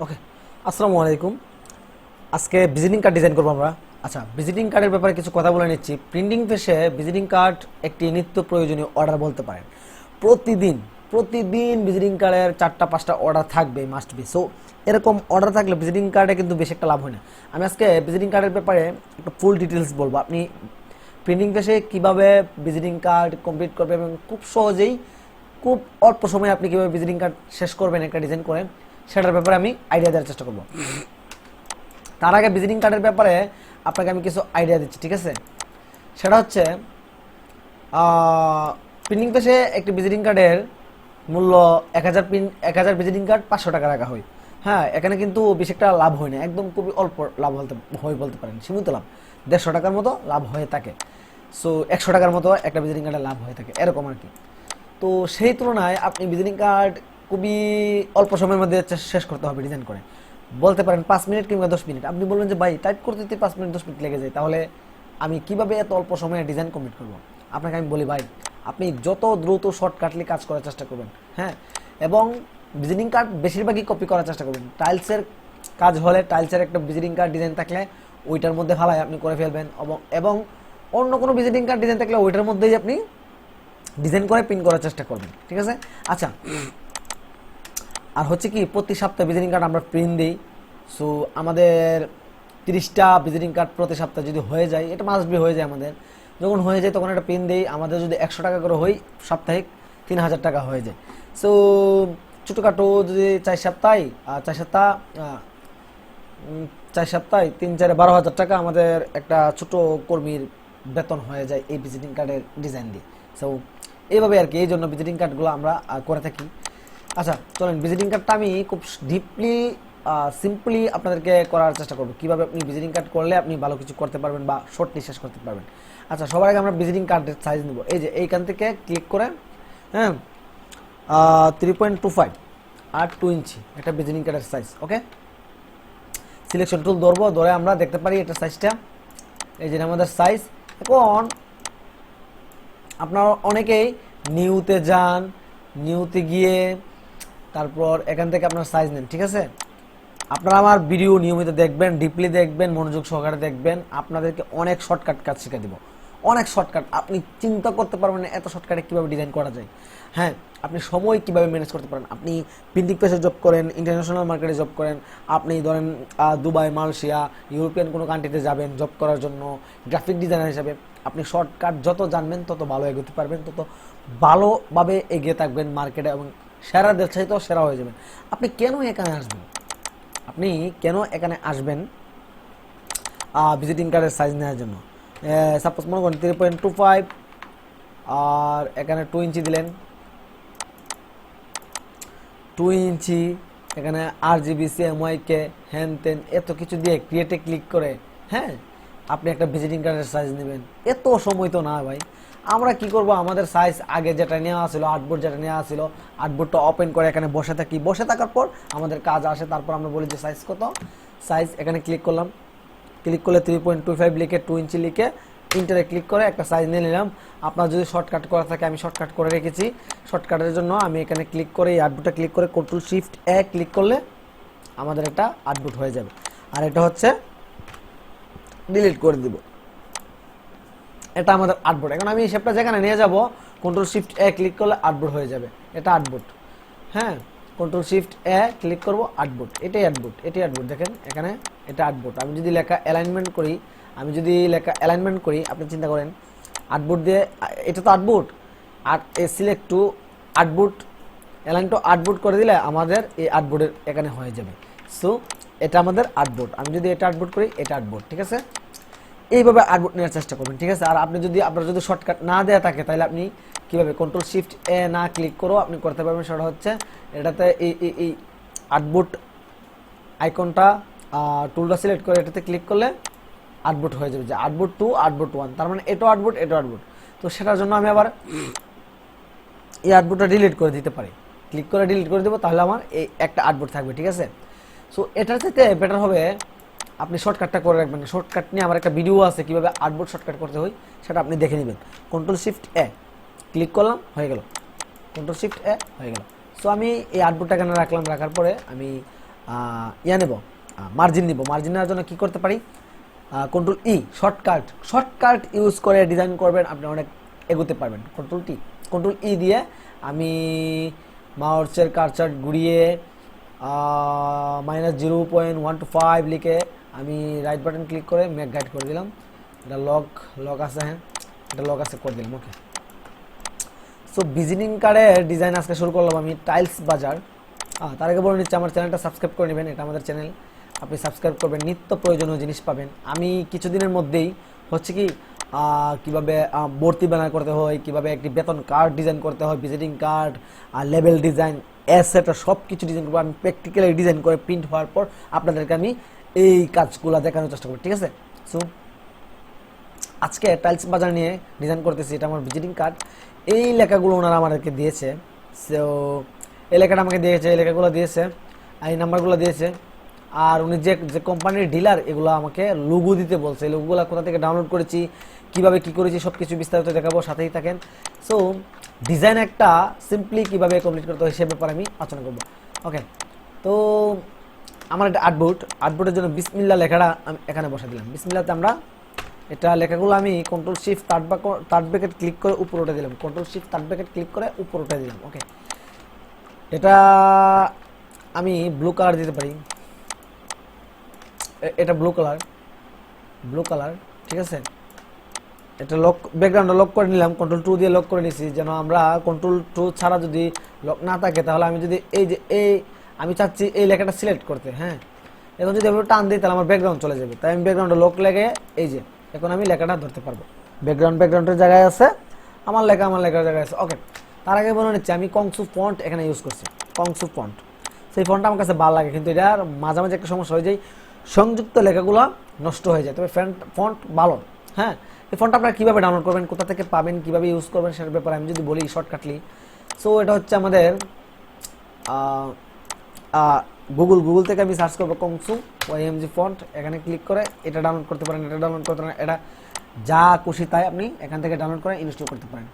ওকে, আসসালামু আলাইকুম। আজকে ভিজিটিং কার্ড ডিজাইন করবো আমরা। আচ্ছা, ভিজিটিং কার্ডের ব্যাপারে কিছু কথা বলে নিচ্ছি। প্রিন্টিং পেশে ভিজিটিং কার্ড একটি নিত্য প্রয়োজনীয় অর্ডার বলতে পারেন। প্রতিদিন প্রতিদিন ভিজিটিং কার্ডের 4টা-5টা অর্ডার থাকবে, মাস্ট বি। সো এরকম অর্ডার থাকলে ভিজিটিং কার্ডে কিন্তু বেশি একটা লাভ হয় না। আমি আজকে ভিজিটিং কার্ডের ব্যাপারে একটু ফুল ডিটেলস বলবো। আপনি প্রিন্টিং পেশে কীভাবে ভিজিটিং কার্ড কমপ্লিট করবেন এবং খুব সহজেই খুব অল্প সময়ে আপনি কীভাবে ভিজিটিং কার্ড শেষ করবেন একটা ডিজাইন করে, সেটার ব্যাপারে আমি আইডিয়া দেওয়ার চেষ্টা করব। তার আগে ভিজিটিং কার্ডের ব্যাপারে আপনাকে আমি কিছু আইডিয়া দিচ্ছি, ঠিক আছে? সেটা হচ্ছে প্রিন্টিং পেশে একটি ভিজিটিং কার্ডের মূল্য 1000 ভিজিটিং কার্ড 500 টাকা রাখা হয়। হ্যাঁ, এখানে কিন্তু বেশি একটা লাভ হয় না, একদম খুবই অল্প লাভ বলতে পারেন, সীমিত লাভ। 150 টাকার মতো লাভ হয়ে থাকে। সো 100 টাকার মতো একটা ভিজিটিং কার্ডে লাভ হয়ে থাকে, এরকম আর কি। তো সেই তুলনায় আপনি ভিজিটিং কার্ড খুবই অল্প সময়ের মধ্যে শেষ করতে হবে ডিজাইন করে। বলতে পারেন 5 মিনিট কিংবা 10 মিনিট। আপনি বলবেন যে ভাই টাইপ করতে 5 মিনিট 10 মিনিট লেগে যায়, তাহলে আমি কিভাবে এত অল্প সময়ে ডিজাইন কমপ্লিট করব? আপনাকে আমি বলি ভাই, আপনি যত দ্রুত শর্টকাটলি কাজ করার চেষ্টা করবেন। হ্যাঁ, এবং ভিজিটিং কার্ড বেশিরভাগই কপি করার চেষ্টা করবেন। টাইলসের কাজ হলে টাইলসের একটা ভিজিটিং কার্ড ডিজাইন থাকলে ওইটার মধ্যে ফালাই আপনি করে ফেলবেন, এবং অন্য কোনো ভিজিটিং কার্ড ডিজাইন থাকলে ওইটার মধ্যেই আপনি ডিজাইন করে প্রিন্ট করার চেষ্টা করবেন, ঠিক আছে? আচ্ছা, আর হচ্ছে কি, প্রতি সপ্তাহে ভিজিটিং কার্ড আমরা প্রিন্ট দিই। সো আমাদের 30টা ভিজিটিং কার্ড প্রতি সপ্তাহে যদি হয়ে যায়, এটা মাস্ট বি হয়ে যায় আমাদের। যখন হয়ে যায় তখন একটা প্রিন্ট দিই। আমাদের যদি 100 টাকা করে হয়, সাপ্তাহিক 3000 টাকা হয়ে যায়। সো ছোটোখাটো যদি 4 সপ্তাহে 3-4-12,000 টাকা আমাদের একটা ছোট কর্মীর বেতন হয়ে যায় এই ভিজিটিং কার্ডের ডিজাইন দিয়ে। সো এইভাবে আর কি, এই জন্য ভিজিটিং কার্ডগুলো আমরা করে থাকি। আচ্ছা চলেন, ভিজিটিং কার্ডটা আমি খুব ডিপলি সিম্পলি আপনাদেরকে করার চেষ্টা করবো, কীভাবে আপনি ভিজিটিং কার্ড করলে আপনি ভালো কিছু করতে পারবেন বা শর্টলি শেষ করতে পারবেন। আচ্ছা, সবার আগে আমরা ভিজিটিং কার্ডের সাইজ নেব। এই যে এইখান থেকে ক্লিক করে, হ্যাঁ, 3.25 আর 2 ইঞ্চি একটা ভিজিটিং কার্ডের সাইজ। ওকে, সিলেকশন টুল ধরবো, ধরে আমরা দেখতে পারি এটা সাইজটা। এই যে আমাদের সাইজ। এখন আপনারা অনেকেই নিউতে যান, নিউতে গিয়ে তারপর এখান থেকে আপনার সাইজ নেন, ঠিক আছে? আপনারা আমার ভিডিও নিয়মিত দেখবেন, ডিপলি দেখবেন, মনোযোগ সহকারে দেখবেন। আপনাদেরকে অনেক শর্টকাট কাজ শিখে দিব, অনেক শর্টকাট। আপনি চিন্তা করতে পারবেন না এত শর্টকাটে কীভাবে ডিজাইন করা যায়। হ্যাঁ, আপনি সময় কীভাবে ম্যানেজ করতে পারেন। আপনি প্রিন্টিং প্রেসে জব করেন, ইন্টারন্যাশনাল মার্কেটে জব করেন, আপনি ধরেন দুবাই, মালয়েশিয়া, ইউরোপিয়ান কোনো কান্ট্রিতে যাবেন জব করার জন্য গ্রাফিক ডিজাইনার হিসাবে। আপনি শর্টকাট যত জানবেন তত ভালো এগোতে পারবেন, তত ভালোভাবে এগিয়ে থাকবেন মার্কেটে, এবং সেরাদের চাইতেও সেরা হয়ে যাবেন। আপনি কেন এখানে আসবেন? ভিজিটিং কার্ডের সাইজ নেওয়ার জন্য? সাপোজ মনে করেন 3.25 আর এখানে 2 ইঞ্চি দিলেন, 2 ইঞ্চি, এখানে RGB CMYK হ্যান তেন এত কিছু দিয়ে ক্রিয়েটে ক্লিক করে, হ্যাঁ, আপনি একটা ভিজিটিং কার্ডের সাইজ নেবেন। এত সময় তো না ভাই। আমরা কি করব, আমাদের সাইজ আগে যেটা নেওয়া ছিল, আর্টবোর্ড যেটা নেওয়া ছিল, আর্টবোর্ডটা ওপেন করে এখানে বসে থাকি। বসে থাকার পর আমাদের কাজ আসে, তারপর আমরা বলি যে সাইজ কত। সাইজ এখানে ক্লিক করলাম, ক্লিক করলে 3.25 লিখে 2 ইঞ্চি লিখে ইন্টারে ক্লিক করে একটা সাইজ নিয়ে নিলাম। আপনার যদি শর্টকাট করা থাকে, আমি শর্টকাট করে রেখেছি। শর্টকাটের জন্য আমি এখানে ক্লিক করে এই আর্টবোর্ডটা ক্লিক করে Ctrl+Shift+A ক্লিক করলে আমাদের একটা আর্টবোর্ড হয়ে যাবে। আর এটা হচ্ছে ডিলিট করে দিব, এটা আমাদের আর্টবোর্ড। এখন আমি শেপটা যেখানে নিয়ে যাব, Ctrl+Shift+A ক্লিক করলে আর্টবোর্ড হয়ে যাবে, এটা আর্টবোর্ড। হ্যাঁ, Ctrl+Shift+A ক্লিক করব, আর্টবোর্ড। এটাই আর্টবোর্ড, দেখেন এখানে এটা আর্টবোর্ড। আমি যদি লেখা অ্যালাইনমেন্ট করি, আপনি চিন্তা করেন আর্টবোর্ড দিয়ে, এটা তো আর্টবোর্ড, আর select to artboard, align to artboard করে দিলে আমাদের এই আর্টবোর্ডের এখানে হয়ে যাবে। সো এটা আমাদের আর্টবোর্ড। আমি যদি এটা আর্টবোর্ড করি, এটা আর্টবোর্ড, ঠিক আছে? এইভাবে আর্টবোর্ড নেওয়ার চেষ্টা করবেন, ঠিক আছে? আর আপনার যদি শর্টকাট না দেওয়া থাকে, তাহলে আপনি কীভাবে Ctrl+Shift+A না ক্লিক করেও আপনি করতে পারবেন। সেটা হচ্ছে এটাতে এই আর্টবোর্ড আইকনটা টুলটা সিলেক্ট করে এটাতে ক্লিক করলে আর্টবোর্ড হয়ে যাবে, যে আর্টবোর্ড 2, আর্টবোর্ড 1, তার মানে এটাও আর্টবোর্ড, এটাও আর্টবোর্ড। তো সেটার জন্য আমি আবার এই আর্টবোর্ডটা ডিলিট করে দিতে পারি, ক্লিক করে ডিলিট করে দেবো, তাহলে আমার এই একটা আর্টবোর্ড থাকবে, ঠিক আছে? সো এটার থেকে বেটার হবে আপনি শর্টকাটটা করে রাখবেন। শর্টকাট নিয়ে আমার একটা ভিডিও আছে কীভাবে আর্টবোর্ড শর্টকাট করতে হয়, সেটা আপনি দেখে নেবেন। Ctrl+Shift+A ক্লিক করলাম, হয়ে গেল, Ctrl+Shift+A হয়ে গেল। সো আমি এই আর্টবোর্ডটা এখানে রাখলাম, রাখার পরে আমি ইয়া নেব, মার্জিন নিব। মার্জিন নেওয়ার জন্য কি করতে পারি, কন্ট্রোল ই, শর্টকাট ইউজ করে ডিজাইন করবেন, আপনি অনেক এগোতে পারবেন। কন্ট্রোল ই দিয়ে আমি মাউসের কার্সার ঘুরিয়ে -0.125 লিখে আমি রাইট বাটন ক্লিক করে মেক গাইড করে দিলাম। এটা লক আছে, হ্যাঁ এটা লক আছে, করে দিলাম। ওকে, সো ভিজিটিং কার্ডের ডিজাইন আজকে শুরু করলাম আমি টাইলস বাজার। তার আগে বলে নিচ্ছি আমার চ্যানেলটা সাবস্ক্রাইব করে নেবেন, এটা আমাদের চ্যানেল, আপনি সাবস্ক্রাইব করবেন, নিত্য প্রয়োজনীয় জিনিস পাবেন। আমি কিছুদিনের মধ্যেই হচ্ছে কি কিভাবে ভর্তি ব্যানার করতে হয়, কিভাবে একটি বেতন কার্ড ডিজাইন করতে হয়, visiting card, label design, et cetera সব কিছু ডিজাইন করবো আমি প্র্যাকটিক্যালি ডিজাইন করে প্রিন্ট হওয়ার পর আপনাদেরকে আমি এই কাজগুলো দেখানোর চেষ্টা করব, ঠিক আছে। সো আজকে টাইলস বাজার নিয়ে ডিজাইন করতেছি, এটা আমার ভিজিটিং কার্ড। এই লেখাগুলো ওনারা আমাদেরকে দিয়েছে, সো এই লেখাটা আমাকে দিয়েছে, এই লেখাগুলো দিয়েছে, এই নাম্বারগুলো দিয়েছে। আর উনি যে কোম্পানির ডিলার এগুলো আমাকে লোগো দিতে বলছে, এই লোগোগুলো কোথা থেকে ডাউনলোড করেছি, কিভাবে কি করেছি সব কিছু বিস্তারিত দেখাবো, সাথেই থাকেন। সো ডিজাইন একটা সিম্পলি কিভাবে কমপ্লিট করতে হয় সে ব্যাপারে আমি আলোচনা করবো। ওকে, তো আমার একটা আর্টবোর্ডের জন্য বিসমিল্লাহ লেখাটা আমি এখানে বসে দিলাম। বিসমিল্লাহতে আমরা এটা লেখাগুলো আমি control shift third bracket click করে উপর উঠে দিলাম, control shift third bracket click করে উপর উঠে দিলাম। ওকে, এটা আমি ব্লু কালার দিতে পারি, এটা ব্লু কালার, ঠিক আছে। এটা লক, ব্যাকগ্রাউন্ডটা লক করে নিলাম, কন্ট্রোল 2 দিয়ে লক করে নিছি, যেন আমরা কন্ট্রোল 2 ছাড়া যদি লক না থাকে তাহলে আমি যদি আমি চাচ্ছি এই লেখাটা সিলেক্ট করতে, হ্যাঁ এখন যদি আমি টান দিই তাহলে আমার ব্যাকগ্রাউন্ড চলে যাবে, তাই আমি ব্যাকগ্রাউন্ডে লক লেগে এই যে এখন আমি লেখাটা ধরতে পারবো। ব্যাকগ্রাউন্ডের জায়গায় আছে, আমার লেখার জায়গায় আছে। ওকে, তার আগে বলে নিচ্ছি আমি কংসু ফন্ট এখানে ইউজ করছি, কংসু ফন্ট। সেই ফন্টটা আমার কাছে ভালো লাগে, কিন্তু এটার মাঝে মাঝে একটা সমস্যা হয়ে যায়, সংযুক্ত লেখাগুলো নষ্ট হয়ে যায়। তবে ফন্ট ভালো, হ্যাঁ। এই ফন্টটা আপনারা কীভাবে ডাউনলোড করবেন, কোথা থেকে পাবেন, কীভাবে ইউজ করবেন সেটার ব্যাপারে আমি যদি বলি শর্টকাটলি। সো এটা হচ্ছে আমাদের গুগল থেকে আমি সার্চ করবো কংসু ওয়াইএমজি ফন্ট, এখানে ক্লিক করে এটা ডাউনলোড করতে পারেন, এটা ডাউনলোড করতে পারেন, এটা যা খুশি তাই আপনি এখান থেকে ডাউনলোড করে ইনস্টল করতে পারেন।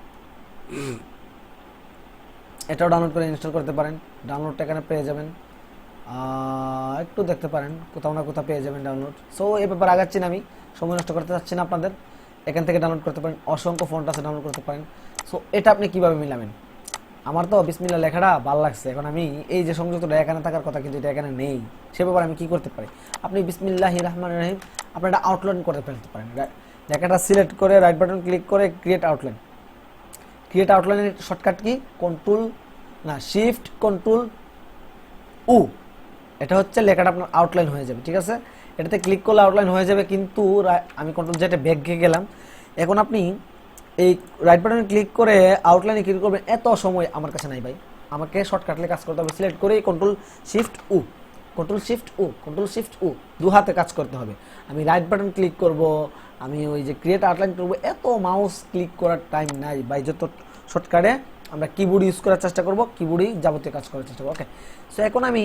এটাও ডাউনলোড করে ইনস্টল করতে পারেন, ডাউনলোডটা এখানে পেয়ে যাবেন, একটু দেখতে পারেন কোথাও না কোথাও পেয়ে যাবেন ডাউনলোড। সো এই ব্যাপারে আগাচ্ছি না, আমি সময় নষ্ট করতে চাচ্ছি না আপনাদের, এখান থেকে ডাউনলোড করতে পারেন, অসংখ্য ফন্ট আছে ডাউনলোড করতে পারেন। সো এটা আপনি কীভাবে মিলাবেন, আমার তো বিসমিল্লাহ লেখাটা ভালো লাগছে, এখন আমি এই যে সংযুক্তটা এখানে থাকার কথা কিন্তু এটা এখানে নেই, সে ব্যাপারে আমি কি করতে পারি, আপনি বিসমিল্লাহির রহমানির রহিম আপনি এটা আউটলাইন করে ফেলতে পারেন। লেখাটা সিলেক্ট করে রাইট বাটন ক্লিক করে create আউটলাইনের shortcut key shift control উ, এটা হচ্ছে লেখাটা আপনার আউটলাইন হয়ে যাবে, ঠিক আছে। এটাতে ক্লিক করলে আউটলাইন হয়ে যাবে, কিন্তু আমি কন্ট্রোল জেটে ব্যাক গিয়ে গেলাম। এখন আপনি এই রাইট বাটনে ক্লিক করে আউটলাইনে ক্লিক করবেন, এত সময় আমার কাছে নাই ভাই, আমাকে শর্টকাটলে কাজ করতে হবে। সিলেক্ট করে কন্ট্রোল শিফট উ দু হাতে কাজ করতে হবে। আমি রাইট বাটন ক্লিক করব, আমি ওই যে ক্রিয়েট আউটলাইন করব, এত মাউস ক্লিক করার টাইম নাই ভাই। যত শর্টকাটে আমরা কিবোর্ড ইউজ করার চেষ্টা করব, কিবোর্ডেই যাবতীয় কাজ করার চেষ্টা করবো। ওকে, সো এখন আমি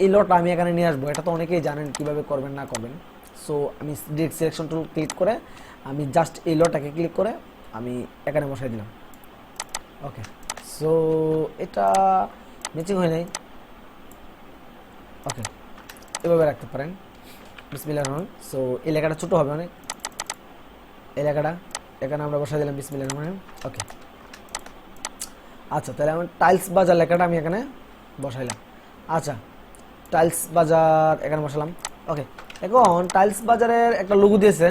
এই লটটা আমি এখানে নিয়ে আসবো, এটা তো অনেকেই জানেন কীভাবে করবেন না করবেন। সো আমি ডিরেক্ট সিলেকশন টুল ক্লিক করে আমি জাস্ট এই লটটাকে ক্লিক করে আমি এখানে বসাই দিলাম। ওকে, সো এটা ম্যাচিং হয় নাই, ওকে এভাবে রাখতে পারেন বিসমিল্লাহির রহমানির রহিম। সো এই লেখাটা ছোটো হবে অনেক, এই লেখাটা এখানে আমরা বসাই দিলাম বিসমিল্লাহির রহমানির রহিম। ওকে, আচ্ছা তাহলে আমার টাইলস বাজার লেখাটা আমি এখানে বসাইলাম। আচ্ছা, টাইলস বাজার এখানে বসালাম। ওকে, এখন টাইলস বাজারের একটা লোগো দিয়েছে,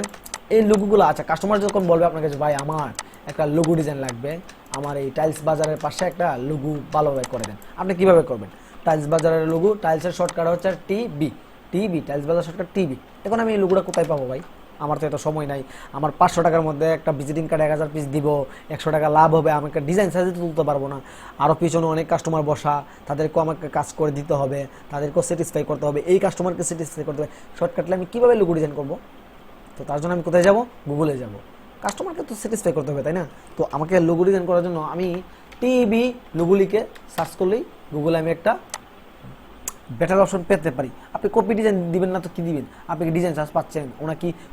এই লোগোগুলো আচ্ছা কাস্টমার যখন বলবে আপনাকে যে ভাই আমার একটা লোগো ডিজাইন লাগবে, আমার এই টাইলস বাজারের পাশে একটা লোগো ভালোভাবে করে দেন, আপনি কিভাবে করবেন। টাইলস বাজারের লোগো, টাইলসের শর্টকাট হচ্ছে টিবি, টাইলস বাজার শর্টকাট টিবি। এখন আমি এই লোগোটা কোথায় পাবো ভাই, আমার তো এত সময় নাই, আমার 500 টাকার মধ্যে একটা ভিজিটিং কার্ড 1000 পিস দিব, 100 টাকা লাভ হবে, আমাকে ডিজাইন সাইজে তুলতে পারবো না, আরও পিছনে অনেক কাস্টমার বসা, তাদেরকেও আমাকে কাজ করে দিতে হবে, তাদেরকেও স্যাটিসফাই করতে হবে, এই কাস্টমারকে স্যাটিসফাই করতে হবে। শর্টকাটলে আমি কীভাবে লোগো ডিজাইন করবো, তো তার জন্য আমি কোথায় যাব, গুগলে যাব, কাস্টমারকে তো স্যাটিসফাই করতে হবে তাই না। তো আমাকে লোগো ডিজাইন করার জন্য আমি টিবি লোগো লিখে সার্চ করলেই গুগলে আমি একটা বেটার অপশন পেতে পারি। আপনি কপি ডিজাইন দিবেন না তো কি দিবেন, আপনি কি ডিজাইন চার্জ পাচ্ছেন,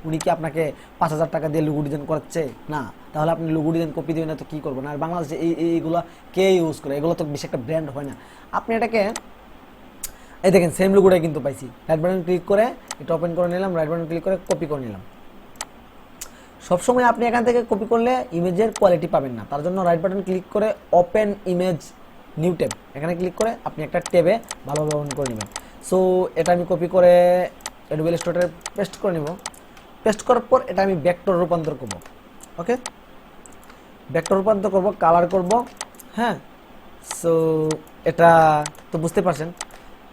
উনি কি আপনাকে 5000 টাকা দিয়ে লোগো ডিজাইন করাচ্ছে না, তাহলে আপনি লোগো ডিজাইন কপি দিবেন না তো কী করবেন। আর বাংলাদেশে এইগুলো কে ইউজ করে, এগুলো তো বেশি একটা ব্র্যান্ড হয় না। আপনি এটাকে এই দেখেন সেম লোগোটাই কিন্তু পাইছি। রাইট বাটন ক্লিক করে এটা ওপেন করে নিলাম, রাইট বাটন ক্লিক করে কপি করে নিলাম। সবসময় আপনি এখান থেকে কপি করলে ইমেজের কোয়ালিটি পাবেন না, তার জন্য রাইট বাটন ক্লিক করে ওপেন ইমেজ নিউ ট্যাব এখানে ক্লিক করে আপনি একটা ট্যাবে ভালোভাবে ওপেন করে নেবেন। সো এটা আমি কপি করে অ্যাডোবি ইলাস্ট্রেটরে পেস্ট করে নিব। পেস্ট করার পর এটা আমি ভেক্টর রূপান্তর করব। ওকে, ভেক্টর রূপান্তর করব, কালার করব। হ্যাঁ, সো এটা তো বুঝতে পারছেন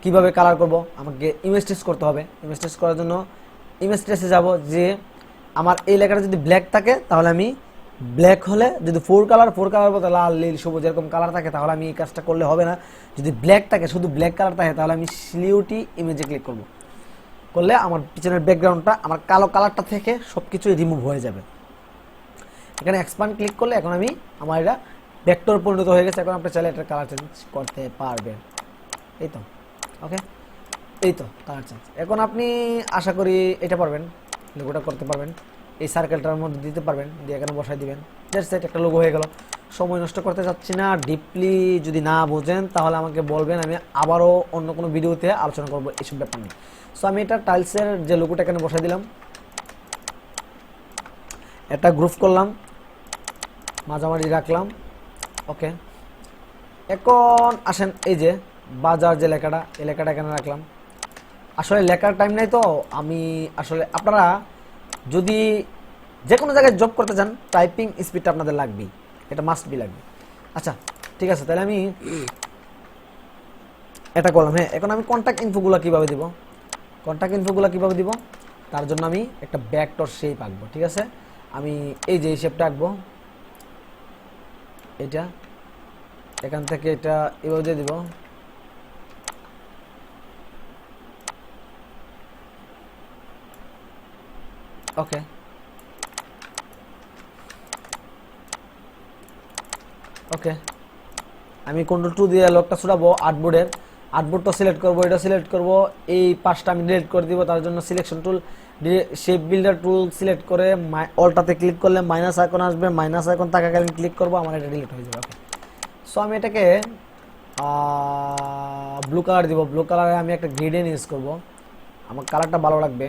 কিভাবে কালার করব। আমাকে ইমেজ ট্রেস করতে হবে। ইমেজ ট্রেস করার জন্য ইমেজ ট্রেসে যাব, যে আমার এই লেখাটা যদি ব্ল্যাক থাকে তাহলে আমি ব্ল্যাক হলে, যদি ফোর কালার বলতে লাল নীল সবুজ এরকম কালার থাকে তাহলে আমি এই কাজটা করলে হবে না। যদি ব্ল্যাক থাকে, শুধু ব্ল্যাক কালার থাকে, তাহলে আমি সিলিউটি ইমেজে ক্লিক করব। করলে আমার পিছনের ব্যাকগ্রাউন্ডটা, আমার কালো কালারটা থেকে সব কিছু রিমুভ হয়ে যাবে। এখানে এক্সপান্ড ক্লিক করলে এখন আমার এটা ভেক্টর পরিণত হয়ে গেছে। এখন আপনি চাইলে এটার কালার চেঞ্জ করতে পারবেন। এই তো, ওকে, এই তো কালার চেঞ্জ। এখন আপনি আশা করি এটা পারবেন, লোগোটা করতে পারবেন, এই সার্কেলটার মধ্যে দিতে পারবেন, দিয়ে এখানে বসাই দিবেন। দ্যাটস ইট, একটা লোগো হয়ে গেল। সময় নষ্ট করতে চাচ্ছি না। ডিপলি যদি না বোঝেন তাহলে আমাকে বলবেন, আমি আবারও অন্য কোনো ভিডিওতে আলোচনা করবো এইসব ব্যাপার নিয়ে। সো আমি এটা টাইলসের যে লোগোটা এখানে বসাই দিলাম, এটা গ্রুপ করলাম, মাঝামাঝি রাখলাম। ওকে, এখন আসেন এই যে বাজার যে লেখাটা, এই লেখাটা এখানে রাখলাম। আসলে লেখার টাইম নাই তো আমি আসলে, আপনারা যদি যে কোনো জায়গায় জব করতে চান টাইপিং স্পিডটা আপনাদের লাগবেই, এটা মাস্ট বি লাগবে। আচ্ছা ঠিক আছে, তাহলে আমি এটা করলাম। হ্যাঁ, এখন আমি কন্ট্যাক্ট ইনফোগুলো কীভাবে দিব, তার জন্য আমি একটা ভেক্টর শেপ আঁকবো। ঠিক আছে, আমি এই যে শেপটা আঁকবো, এটা এখান থেকে এটা এভাবে দিয়ে দিব। ওকে, ওকে, আমি কন্ট্রোল 2 দিয়ে লকটা ছুটাবো আর্টবোর্ডের। আর্টবোর্ডটা সিলেক্ট করবো, এটা সিলেক্ট করব, এই পাঁচটা আমি ডিলিট করে দিব। তার জন্য selection tool, shape builder tool select করে অলটাতে ক্লিক করলে মাইনাস আইকন আসবে, মাইনাস আইকন থাকাকালীন ক্লিক করবো, আমার এটা ডিলিট হয়ে যাবে। ওকে, সো আমি এটাকে ব্লু কালার দিব। ব্লু কালারে আমি একটা গ্রেডিয়েন্ট ইউজ করব, আমার কালারটা ভালো লাগবে,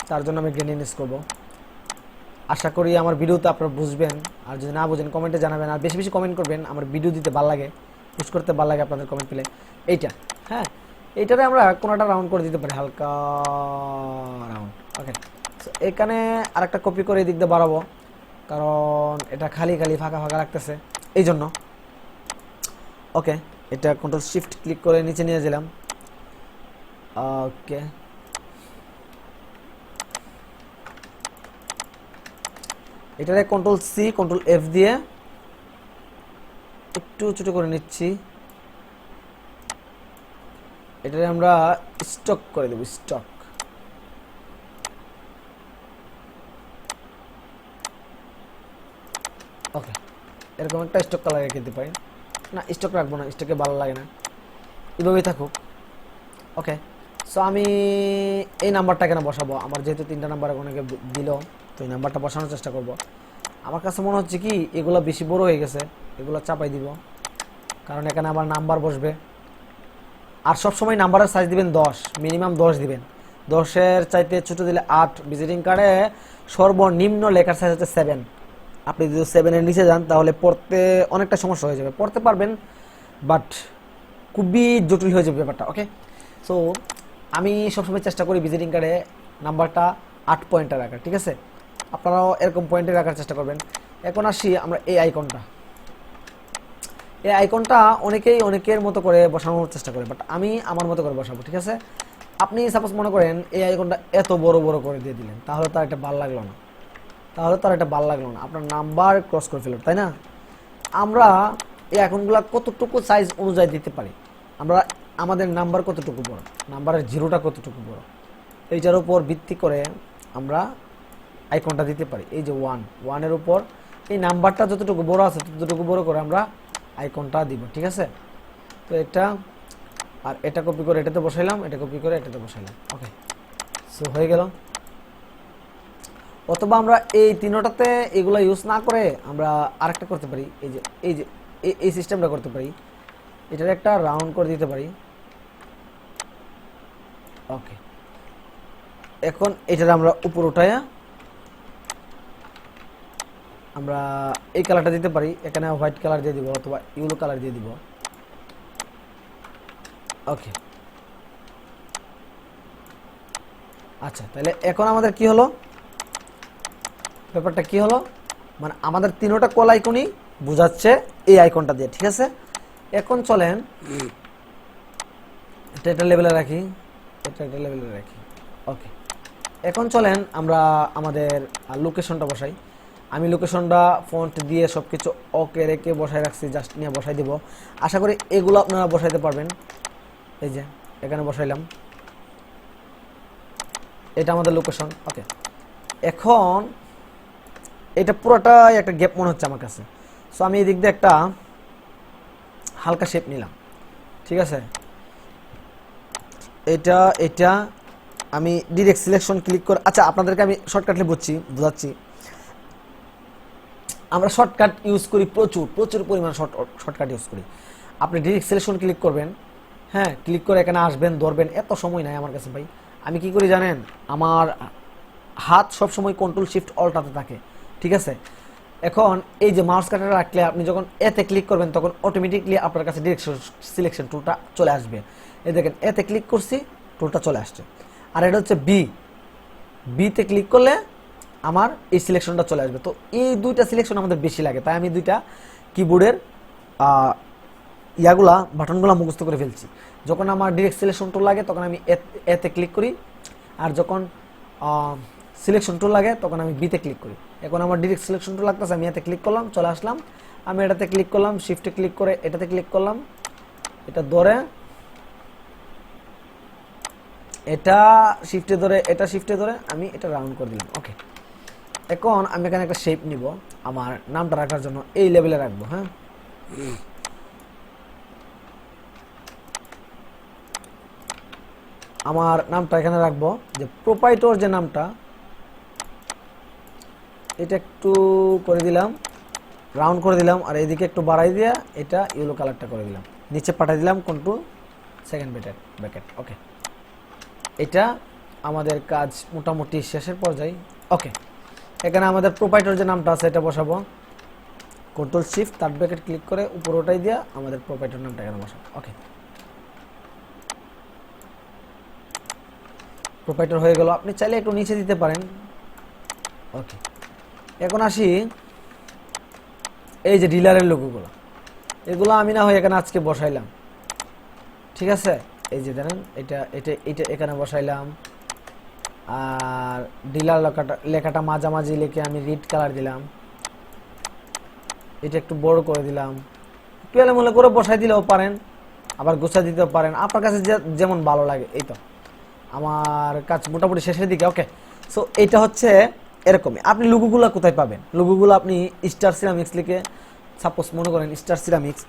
তার জন্য আমি গ্রেডিয়েন্ট ইউজ করব। আশা করি আমার ভিডিওতে আপনারা বুঝবেন, আর যদি না বুঝেন কমেন্টে জানাবেন, আর বেশি বেশি কমেন্ট করবেন। আমার ভিডিও দিতে ভালো লাগে, পোস্ট করতে ভালো লাগে আপনাদের কমেন্ট পেলে। এইটা, হ্যাঁ, এইটাতে আমরা কোনোটা রাউন্ড করে দিতে পারি, হালকা রাউন্ড। ওকে, এখানে আরেকটা কপি করে এই দিক দিয়ে বাড়াবো, কারণ এটা খালি খালি ফাঁকা ফাঁকা লাগতেছে এই জন্য। ওকে, এটা কন্ট্রোল শিফট ক্লিক করে নিচে নিয়ে গেলাম। ওকে, এটারে কন্ট্রোল সি কন্ট্রোল এফ দিয়ে একটু ছোট করে নিচ্ছি। এটারে আমরা স্টক করে দেব, স্টক। ওকে, এরকম একটা স্টক কালার রেখে দিতে পারি। না, স্টক রাখবো না, স্টকে ভালো লাগে না, এভাবেই থাকুক। ওকে, সো আমি এই নাম্বারটা এখানে বসাবো। আমার যেহেতু 3টা নাম্বার অনেকে দিল, তো এই নাম্বারটা বসানোর চেষ্টা করব। আমার কাছে মনে হচ্ছে কি এগুলো বেশি বড় হয়ে গেছে, এগুলো চাপাই দিব, কারণ এখানে আমার নাম্বার বসবে। আর সবসময় নাম্বারের সাইজ দিবেন 10, মিনিমাম 10 দিবেন। 10-এর চাইতে ছোট দিলে 8। ভিজিটিং কার্ডে সর্বনিম্ন লেখার সাইজ হচ্ছে 7। আপনি যদি 7-এর নিচে যান তাহলে পড়তে অনেকটা সমস্যা হয়ে যাবে। পড়তে পারবেন বাট খুবই জটিল হয়ে যাবে ব্যাপারটা। ওকে, সো আমি সবসময় চেষ্টা করি ভিজিটিং কার্ডে নাম্বারটা 8 পয়েন্টে রাখার। ঠিক আছে, আপনারাও এরকম পয়েন্টে রাখার চেষ্টা করবেন। এখন আসি আমরা এই আইকনটা। এই আইকনটা অনেকেই অনেকের মতো করে বসানোর চেষ্টা করে, বাট আমি আমার মতো করে বসাবো। ঠিক আছে, আপনি সাপোজ মনে করেন এই আইকনটা এত বড় বড় করে দিয়ে দিলেন, তাহলে তার এটা ভালো লাগলো না, আপনার নাম্বার ক্রস করে ফেলল, তাই না? আমরা এই আইকনগুলো কতটুকু সাইজ অনুযায়ী দিতে পারি, আমরা আমাদের নাম্বার কতটুকু বড়, নাম্বারের জিরোটা কতটুকু বড়, এইটার উপর ভিত্তি করে আমরা আইকনটা দিতে পারি। এই যে 1-1-এর উপর এই নাম্বারটা যতটুকু বড় আছে ততটুকু বড় করে আমরা আইকনটা দিব। ঠিক আছে, তো এটা আর এটা কপি করে এটাতে বসাইলাম, এটা কপি করে এটাতে বসাইলাম। ওকে, সো হয়ে গেল। অথবা আমরা এই তিনটাতে এগুলা ইউজ না করে আমরা আরেকটা করতে পারি, এই যে এই সিস্টেমটা করতে পারি। এটার একটা রাউন্ড করে দিতে পারি। ওকে, এখন এটার আমরা উপর উঠাইয়া আমরা এই কালারটা দিতে পারি, এখানে হোয়াইট কালার দিয়ে দিব অথবা ইয়েলো কালার দিয়ে দিব। ওকে, আচ্ছা তাহলে এখন আমাদের কি হলো, ব্যাপারটা কি হলো, মানে আমাদের তিনোটা কল আইকনই বোঝাচ্ছে এই আইকনটা দিয়ে, ঠিক আছে। এখন চলেন এটা লেভেলে রাখি, এটা লেভেলে রাখি। ওকে, এখন চলেন আমরা আমাদের লোকেশনটা বসাই। আমি লোকেশনটা ফন্ট দিয়ে সবকিছু ওকে রেখে বসাই রাখছি, জাস্ট নিয়ে বসাই দিব। আশা করি এগুলো আপনারা বসাইতে পারবেন। এই যে এখানে বসাইলাম, এটা আমাদের লোকেশন। ওকে, এখন এটা পুরোটাই একটা গ্যাপ মনে হচ্ছে আমার কাছে, সো আমি এই দিক দিয়ে একটা হালকা শেপ নিলাম, ঠিক আছে। এটা আমি ডিরেক্ট সিলেকশন ক্লিক করে, আচ্ছা আপনাদেরকে আমি শর্টকাটলি বুঝাচ্ছি। আমরা শর্টকাট ইউজ করি, প্রচুর পরিমাণ শর্টকাট ইউজ করি। আপনি ডিরেক্ট সিলেকশন ক্লিক করবেন, হ্যাঁ, ক্লিক করে এখানে আসবেন, ধরবেন, এত সময় নাই আমার কাছে ভাই। আমি কি করি জানেন, আমার হাত সবসময় কন্ট্রোল শিফট অল্টাতে থাকে, ঠিক আছে। এখন এই যে মাউস কার্সার রাখলে আপনি যখন এতে ক্লিক করবেন তখন অটোমেটিকলি আপনার কাছে ডিরেক্ট সিলেকশন টুলটা চলে আসবে। এই দেখেন এতে ক্লিক করছি, টুলটা চলে আসছে। আর এটা হচ্ছে বিতে ক্লিক করলে আমার এই সিলেকশনটা চলে আসবে। তো এই দুইটা সিলেকশন আমাদের বেশি লাগে, তাই আমি দুইটা কিবোর্ডের বাটনগুলা মুখস্থ করে ফেলছি। যখন আমার ডিরেক্ট সিলেকশন টুল লাগে তখন আমি এতে ক্লিক করি, আর যখন সিলেকশন টুল লাগে তখন আমি বিতে ক্লিক করি। এখন আমার ডিরেক্ট সিলেকশন টুল লাগতেছে, আমি এতে ক্লিক করলাম, চলে আসলাম। আমি এটাতে ক্লিক করলাম, শিফটে ক্লিক করে এটাতে ক্লিক করলাম, এটা ধরে এটা শিফটে ধরে আমি এটা রাউন্ড করে দিলাম। ওকে, এখন আমি এখানে একটা শেপ নিব, আমার নামটা রাখার জন্য এই লেভেলে রাখবো। হ্যাঁ, আমার নামটা এখানে রাখবো, যে প্রোপাইটর যে নামটা, এটা একটু করে দিলাম, রাউন্ড করে দিলাম, আর এইদিকে একটু বাড়াই দিয়ে এটা ইয়েলো কালারটা করে দিলাম, নিচে পাঠিয়ে দিলাম কন্ট্রোল সেকেন্ড ব্র্যাকেট। ওকে, এটা আমাদের কাজ মোটামুটি শেষের পর্যায়ে। ওকে, এখানে আমাদের প্রোপাইটর যে নামটা আছে এটা বসাবো, control shift third bracket click করে উপর ওটাই দিয়ে আমাদের প্রোপাইটর নামটা এখানে বসাবো। ওকে, প্রোপাইটর হয়ে গেল। আপনি চাইলে একটু নিচে দিতে পারেন। ওকে, এখন আসি এই যে ডিলারের লোগোগুলো, এগুলো আমি না হয় এখানে আজকে বসাইলাম, ঠিক আছে। এই যে দেখেন এটা এখানে বসাইলাম, আর ডিলার লেখাটা মাঝামাঝি লিখে আমি রেড কালার দিলাম, এটা একটু বড় করে দিলাম, একটু এলোমেলো করে বসাই দিলেও পারেন, আবার গোছা দিতেও পারেন, আপনার কাছে যেমন ভালো লাগে। এই তো আমার কাজ মোটামুটি শেষের দিকে। ওকে, সো এটা হচ্ছে এরকমই। আপনি লোগোগুলো কোথায় পাবেন? লোগোগুলো আপনি স্টার সিরামিক্স লিখে, সাপোজ মনে করেন স্টার সিরামিক্স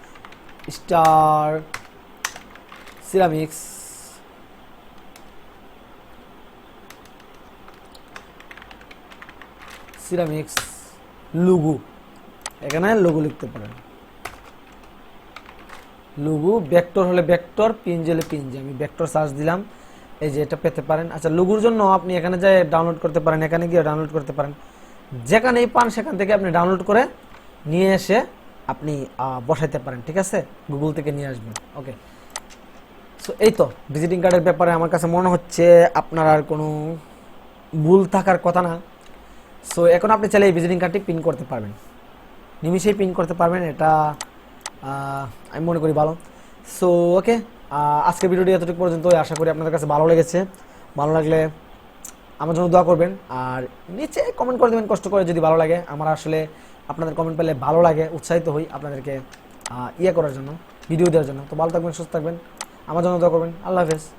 লোগো, এখানে লোগো লিখতে পারেন। লোগো ভেক্টর হলে ভেক্টর, পিএনজি হলে পিএনজি, আমি ভেক্টর সার্চ দিলাম, এই যে এটা পেতে পারেন। আচ্ছা, লোগোর জন্য আপনি এখানে যাই ডাউনলোড করতে পারেন, এখানে গিয়ে ডাউনলোড করতে পারেন, যেখানেই পান সেখান থেকে আপনি ডাউনলোড করে নিয়ে এসে আপনি বসাইতে পারেন, ঠিক আছে, গুগল থেকে নিয়ে আসবেন। ওকে, সো এই তো ভিজিটিং কার্ডের ব্যাপারে আমার কাছে মনে হচ্ছে আপনার আর কোনো ভুল থাকার কথা না। সো এখন আপনি চাইলে এই ভিজিটিং কার্ডটি পিন করতে পারবেন, নিমিশেই পিন করতে পারবেন, এটা আমি মনে করি ভালো। সো ওকে, আজকের ভিডিওটি এতটুকু পর্যন্ত, আশা করি আপনাদের কাছে ভালো লেগেছে। ভালো লাগলে আমার জন্য দোয়া করবেন, আর নিচে কমেন্ট করে দেবেন কষ্ট করে যদি ভালো লাগে। আমার আসলে আপনাদের কমেন্ট পেলে ভালো লাগে, উৎসাহিত হই আপনাদেরকে করার জন্য, ভিডিও দেওয়ার জন্য। তো ভালো থাকবেন, সুস্থ থাকবেন, আমার জন্য দোয়া করবেন। আল্লাহ হাফেজ।